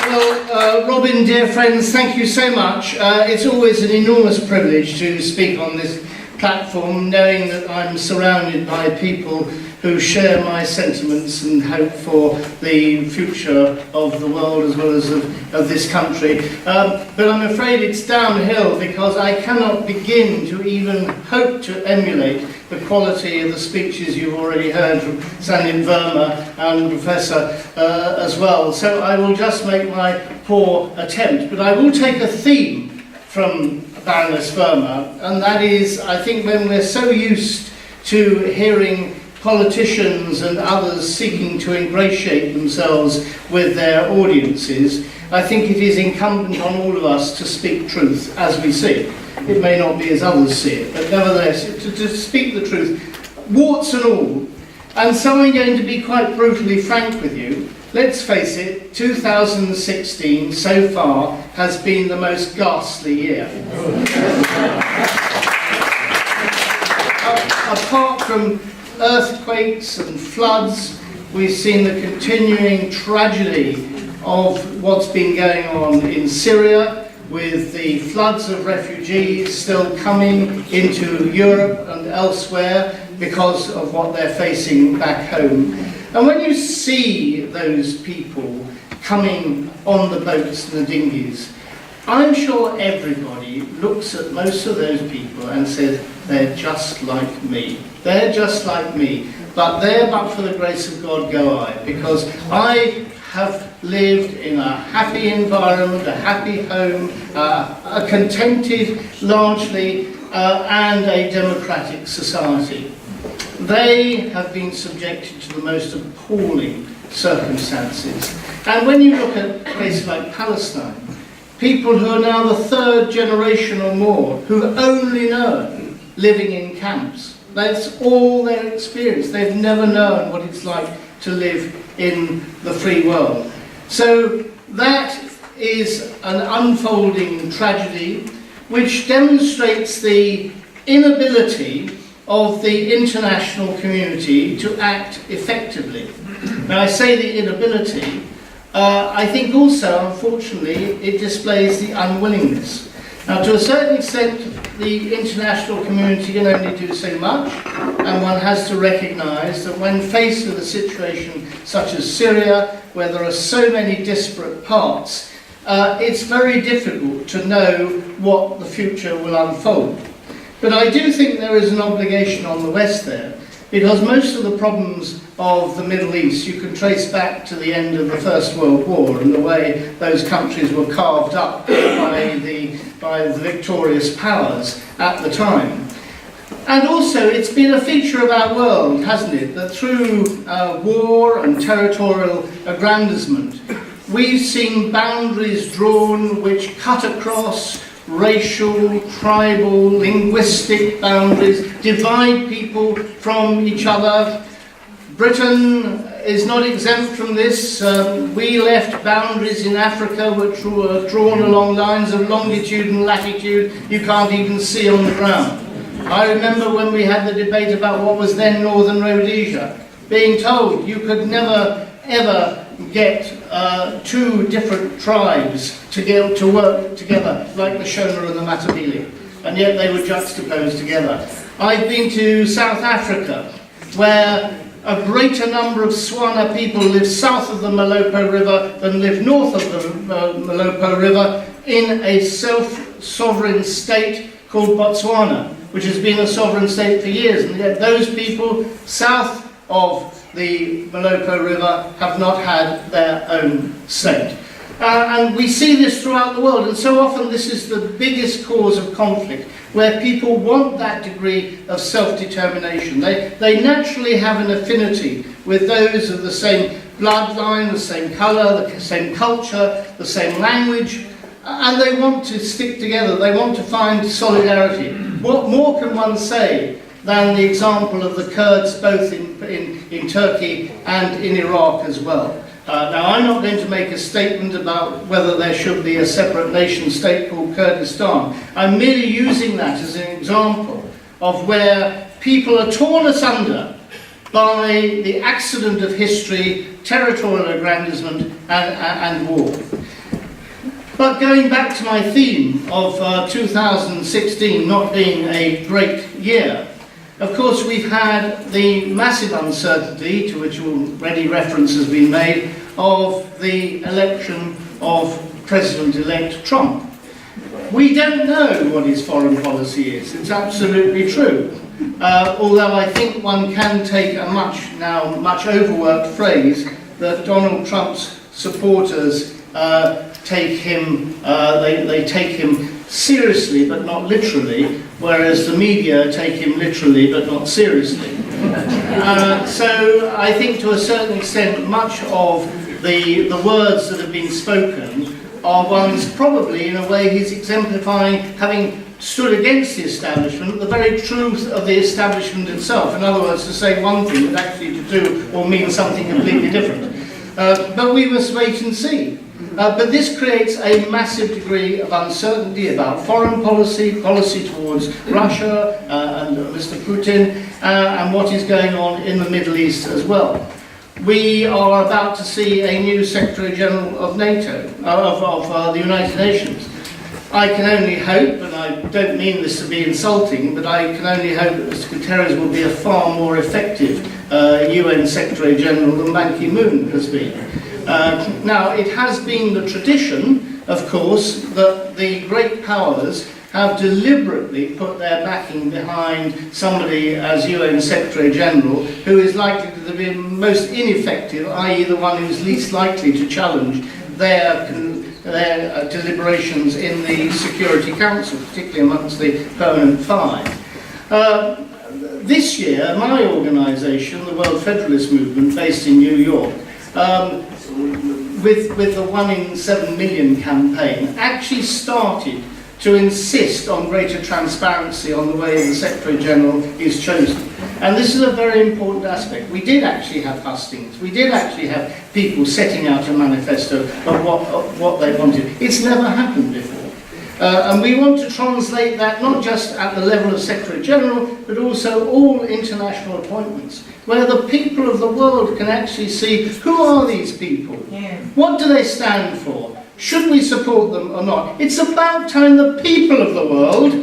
Robin, dear friends, thank you so much. It's always an enormous privilege to speak on this platform, knowing that I'm surrounded by people who share my sentiments and hope for the future of the world as well as of this country. But I'm afraid it's downhill because I cannot begin to even hope to emulate the quality of the speeches you've already heard from Sandeep Verma and Professor as well. So I will just make my poor attempt. But I will take a theme from Baroness Verma, and that is, I think, when we're so used to hearing politicians and others seeking to ingratiate themselves with their audiences, I think it is incumbent on all of us to speak truth as we see it. It may not be as others see it, but nevertheless, to speak the truth, warts and all. And so I'm going to be quite brutally frank with you. Let's face it, 2016 so far has been the most ghastly year. Apart from earthquakes and floods, we've seen the continuing tragedy of what's been going on in Syria, with the floods of refugees still coming into Europe and elsewhere because of what they're facing back home. And when you see those people coming on the boats and the dinghies, I'm sure everybody looks at most of those people and says, they're just like me. They're just like me. But there, but for the grace of God, go I. Because I have lived in a happy environment, a happy home, a contented, largely, and a democratic society. They have been subjected to the most appalling circumstances. And when you look at a place like Palestine, people who are now the third generation or more, who only know living in camps, that's all their experience. They've never known what it's like to live in the free world. So that is an unfolding tragedy which demonstrates the inability of the international community to act effectively. Now, I say the inability, I think also, unfortunately, it displays the unwillingness. Now, to a certain extent, the international community can only do so much, and one has to recognise that when faced with a situation such as Syria, where there are so many disparate parts, it's very difficult to know what the future will unfold. But I do think there is an obligation on the West there, because most of the problems of the Middle East you can trace back to the end of the First World War and the way those countries were carved up by the victorious powers at the time. And also, it's been a feature of our world, hasn't it, that through war and territorial aggrandizement, we've seen boundaries drawn which cut across racial, tribal, linguistic boundaries, divide people from each other. Britain is not exempt from this. We left boundaries in Africa which were drawn along lines of longitude and latitude you can't even see on the ground. I remember when we had the debate about what was then Northern Rhodesia, being told you could never ever get two different tribes to work together like the Shona and the Matabele, and yet they were juxtaposed together. I've been to South Africa, where a greater number of Swana people live south of the Malopo River than live north of the Malopo River, in a self-sovereign state called Botswana, which has been a sovereign state for years, and yet those people south of the Malopo River have not had their own state. And we see this throughout the world, and so often this is the biggest cause of conflict, where people want that degree of self-determination. They naturally have an affinity with those of the same bloodline, the same colour, the same culture, the same language, and they want to stick together, they want to find solidarity. What more can one say than the example of the Kurds both in Turkey and in Iraq as well? Now, I'm not going to make a statement about whether there should be a separate nation state called Kurdistan. I'm merely using that as an example of where people are torn asunder by the accident of history, territorial aggrandizement, and war. But going back to my theme of 2016 not being a great year, of course we've had the massive uncertainty, to which already reference has been made, of the election of President-elect Trump. We don't know what his foreign policy is, it's absolutely true. Although I think one can take a much overworked phrase that Donald Trump's supporters take him seriously but not literally, whereas the media take him literally but not seriously. So I think to a certain extent much of the words that have been spoken are ones probably in a way he's exemplifying, having stood against the establishment, the very truth of the establishment itself. In other words, to say one thing but actually to do or mean something completely different. But we must wait and see. But this creates a massive degree of uncertainty about foreign policy, policy towards Russia and Mr. Putin, and what is going on in the Middle East as well. We are about to see a new Secretary General of NATO, of the United Nations. I can only hope, and I don't mean this to be insulting, but I can only hope that Mr. Guterres will be a far more effective UN Secretary General than Ban Ki-moon has been. Now, it has been the tradition, of course, that the great powers have deliberately put their backing behind somebody as UN Secretary General who is likely to be most ineffective, i.e. the one who's least likely to challenge their deliberations in the Security Council, particularly amongst the Permanent Five. This year, my organisation, the World Federalist Movement, based in New York, with the 1 in 7 million campaign, actually started to insist on greater transparency on the way the Secretary General is chosen. And this is a very important aspect. We did actually have hustings. We did actually have people setting out a manifesto of what they wanted. It's never happened before. And we want to translate that not just at the level of Secretary General, but also all international appointments, where the people of the world can actually see who are these people? What do they stand for? Should we support them or not? It's about time the people of the world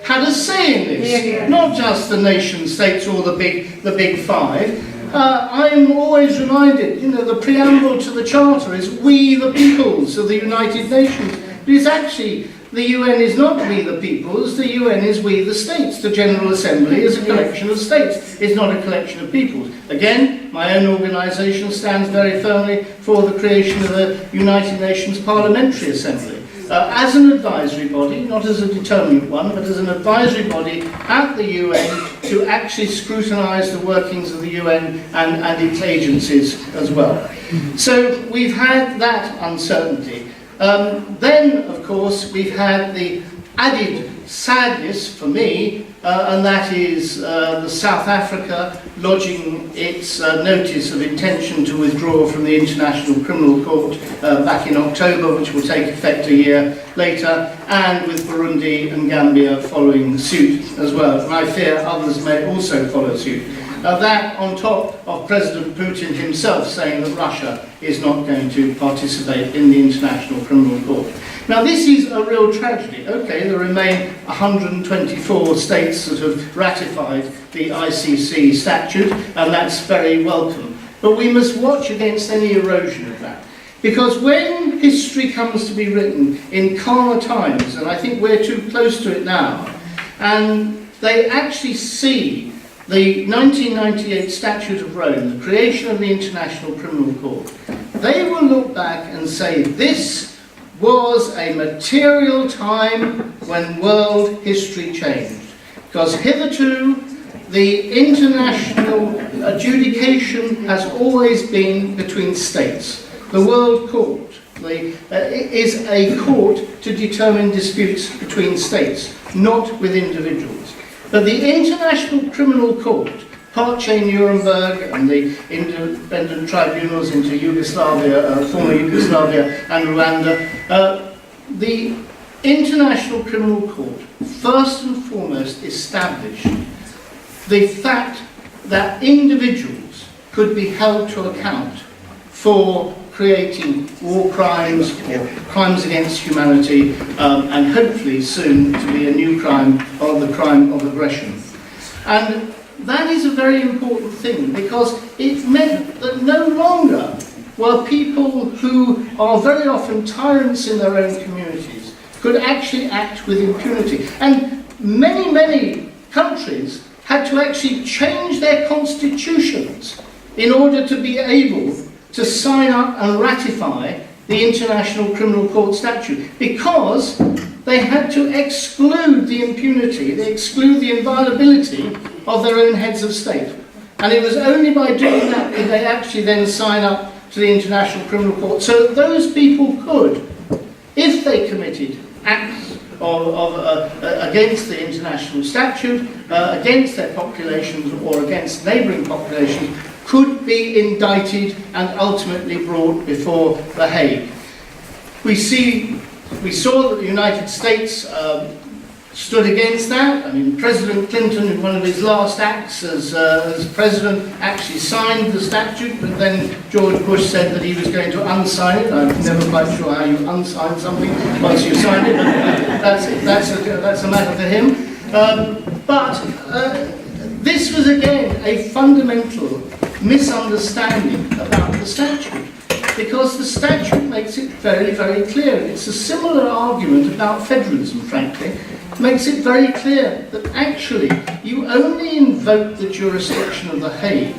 had a say in this, not just the nation states or the big five. I'm always reminded, the preamble to the Charter is "We the peoples of the United Nations." But it's actually, the UN is not "we the peoples," the UN is "we the states." The General Assembly is a collection of states, it's not a collection of peoples. Again, my own organisation stands very firmly for the creation of the United Nations Parliamentary Assembly. As an advisory body, not as a determinant one, but as an advisory body at the UN to actually scrutinise the workings of the UN and its agencies as well. So we've had that uncertainty. Then, of course, we've had the added sadness for me, and that is the South Africa lodging its notice of intention to withdraw from the International Criminal Court back in October, which will take effect a year later, and with Burundi and Gambia following suit as well. And I fear others may also follow suit. That on top of President Putin himself saying that Russia is not going to participate in the International Criminal Court. Now this is a real tragedy. Okay, there remain 124 states that have ratified the ICC statute, and that's very welcome. But we must watch against any erosion of that. Because when history comes to be written in calmer times, and I think we're too close to it now, and they actually see the 1998 Statute of Rome, the creation of the International Criminal Court, they will look back and say this was a material time when world history changed. Because hitherto, the international adjudication has always been between states. The World Court is a court to determine disputes between states, not with individuals. But the International Criminal Court, Parce Nuremberg and the independent tribunals into Yugoslavia, former Yugoslavia and Rwanda, the International Criminal Court first and foremost established the fact that individuals could be held to account for creating war crimes or crimes against humanity, and hopefully soon to be a new crime, or the crime of aggression. And that is a very important thing, because it meant that no longer were people who are very often tyrants in their own communities could actually act with impunity. And many countries had to actually change their constitutions in order to be able to sign up and ratify the International Criminal Court Statute, because they had to exclude the impunity, they exclude the inviolability of their own heads of state. And it was only by doing that that they actually then sign up to the International Criminal Court, so that those people could, if they committed acts against the international statute, against their populations or against neighbouring populations, could be indicted and ultimately brought before The Hague. We saw that the United States stood against that. I mean, President Clinton, in one of his last acts as president, actually signed the statute, but then George Bush said that he was going to unsign it. I'm never quite sure how you unsign something once you sign it, but that's a matter for him. But this was again a fundamental misunderstanding about the statute, because the statute makes it very clear. It's a similar argument about federalism, frankly. Makes it very clear that actually you only invoke the jurisdiction of The Hague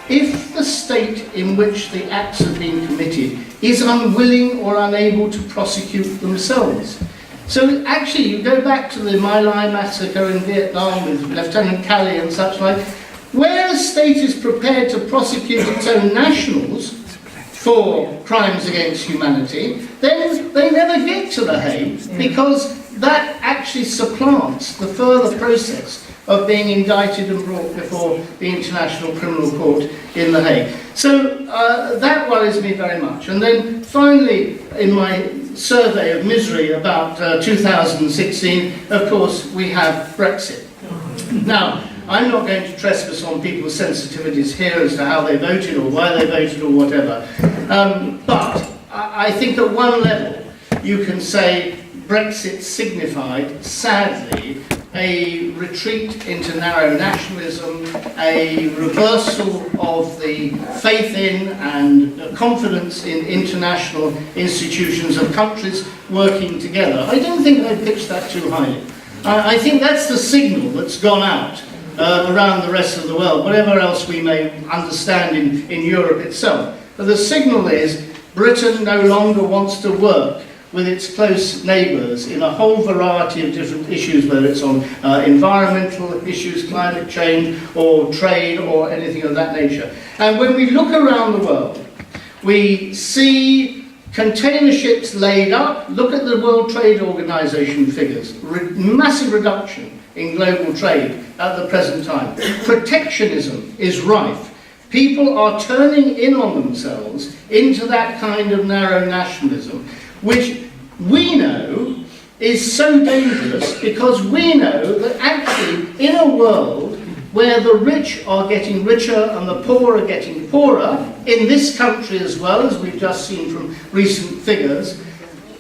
if the state in which the acts have been committed is unwilling or unable to prosecute themselves. So actually you go back to the My Lai massacre in Vietnam with Lieutenant Calley and such like, where a state is prepared to prosecute its own nationals for crimes against humanity, then they never get to The Hague, because that actually supplants the further process of being indicted and brought before the International Criminal Court in The Hague. So that worries me very much. And then finally, in my survey of misery about 2016, of course, we have Brexit. Now, I'm not going to trespass on people's sensitivities here as to how they voted or why they voted or whatever. But I think at one level you can say Brexit signified, sadly, a retreat into narrow nationalism, a reversal of the faith in and confidence in international institutions of countries working together. I don't think they pitched that too highly. I think that's the signal that's gone out around the rest of the world, whatever else we may understand in Europe itself. But the signal is Britain no longer wants to work with its close neighbours in a whole variety of different issues, whether it's on environmental issues, climate change, or trade, or anything of that nature. And when we look around the world, we see container ships laid up. Look at the World Trade Organization figures. Massive reduction in global trade at the present time. Protectionism is rife. People are turning in on themselves into that kind of narrow nationalism, which we know is so dangerous, because we know that actually in a world where the rich are getting richer and the poor are getting poorer, in this country as well, as we've just seen from recent figures,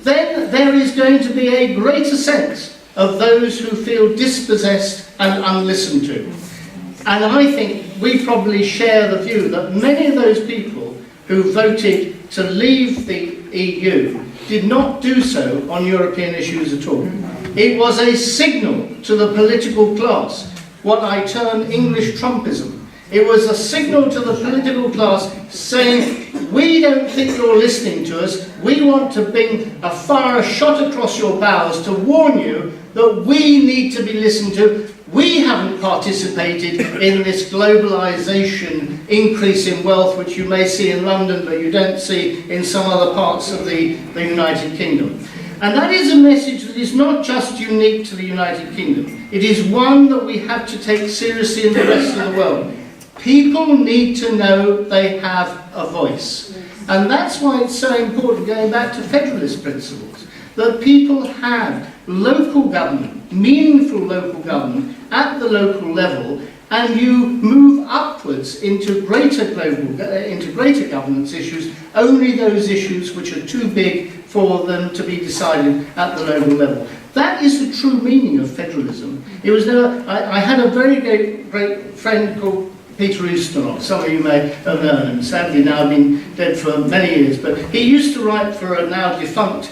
then there is going to be a greater sense of those who feel dispossessed and unlistened to. And I think we probably share the view that many of those people who voted to leave the EU did not do so on European issues at all. It was a signal to the political class, what I term English Trumpism. It was a signal to the political class saying, we don't think you're listening to us, we want to fire a shot across your bows to warn you that we need to be listened to. We haven't participated in this globalization increase in wealth, which you may see in London, but you don't see in some other parts of the United Kingdom. And that is a message that is not just unique to the United Kingdom. It is one that we have to take seriously in the rest of the world. People need to know they have a voice. And that's why it's so important, going back to federalist principles, that people have local government, meaningful local government at the local level, and you move upwards into greater governance issues, only those issues which are too big for them to be decided at the local level. That is the true meaning of federalism. It was never, I had a very great friend called Peter Ustinov. Some of you may have known him, sadly now been dead for many years, but he used to write for a now defunct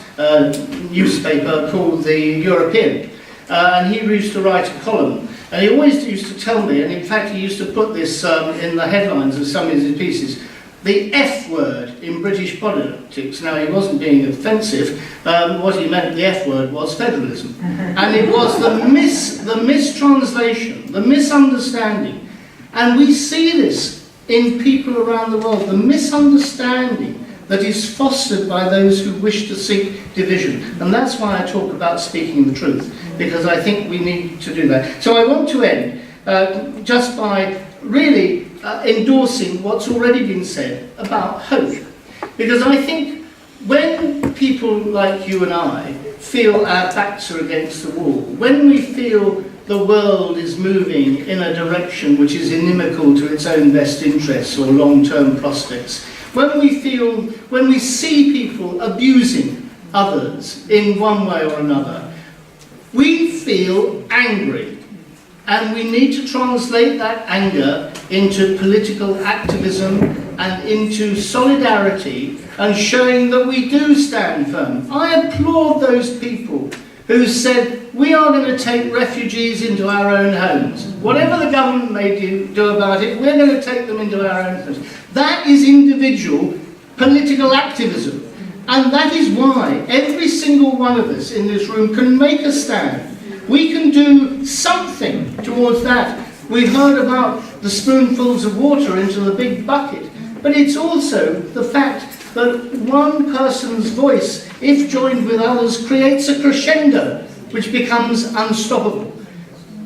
newspaper called The European, and he used to write a column. And he always used to tell me, and in fact he used to put this in the headlines of some of his pieces, the F word in British politics. Now, he wasn't being offensive. What he meant, the F word, was federalism. And it was the mistranslation, the misunderstanding. And we see this in people around the world, the misunderstanding that is fostered by those who wish to seek division. And that's why I talk about speaking the truth, because I think we need to do that. So I want to end just by really endorsing what's already been said about hope. Because I think when people like you and I feel our backs are against the wall, when we feel the world is moving in a direction which is inimical to its own best interests or long-term prospects, when we see people abusing others in one way or another, we feel angry. And we need to translate that anger into political activism and into solidarity and showing that we do stand firm. I applaud those people who said, we are going to take refugees into our own homes. Whatever the government may do about it, we're going to take them into our own homes. That is individual political activism. And that is why every single one of us in this room can make a stand. We can do something towards that. We've heard about the spoonfuls of water into the big bucket, but it's also the fact that one person's voice, if joined with others, creates a crescendo which becomes unstoppable.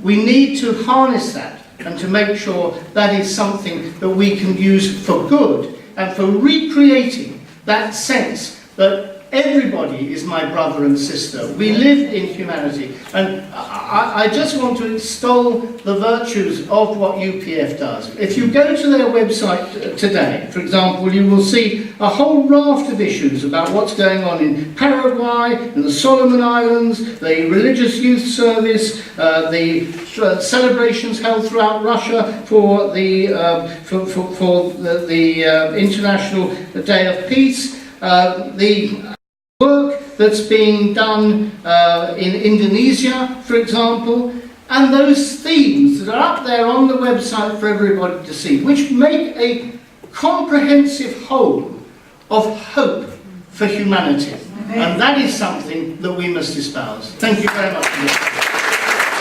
We need to harness that and to make sure that is something that we can use for good and for recreating that sense that everybody is my brother and sister. We live in humanity. And I just want to extol the virtues of what UPF does. If you go to their website today, for example, you will see a whole raft of issues about what's going on in Paraguay, in the Solomon Islands, the religious youth service, the celebrations held throughout Russia for the International Day of Peace, the work that's being done in Indonesia, for example, and those themes that are up there on the website for everybody to see, which make a comprehensive whole of hope for humanity. And that is something that we must espouse. Thank you very much for this.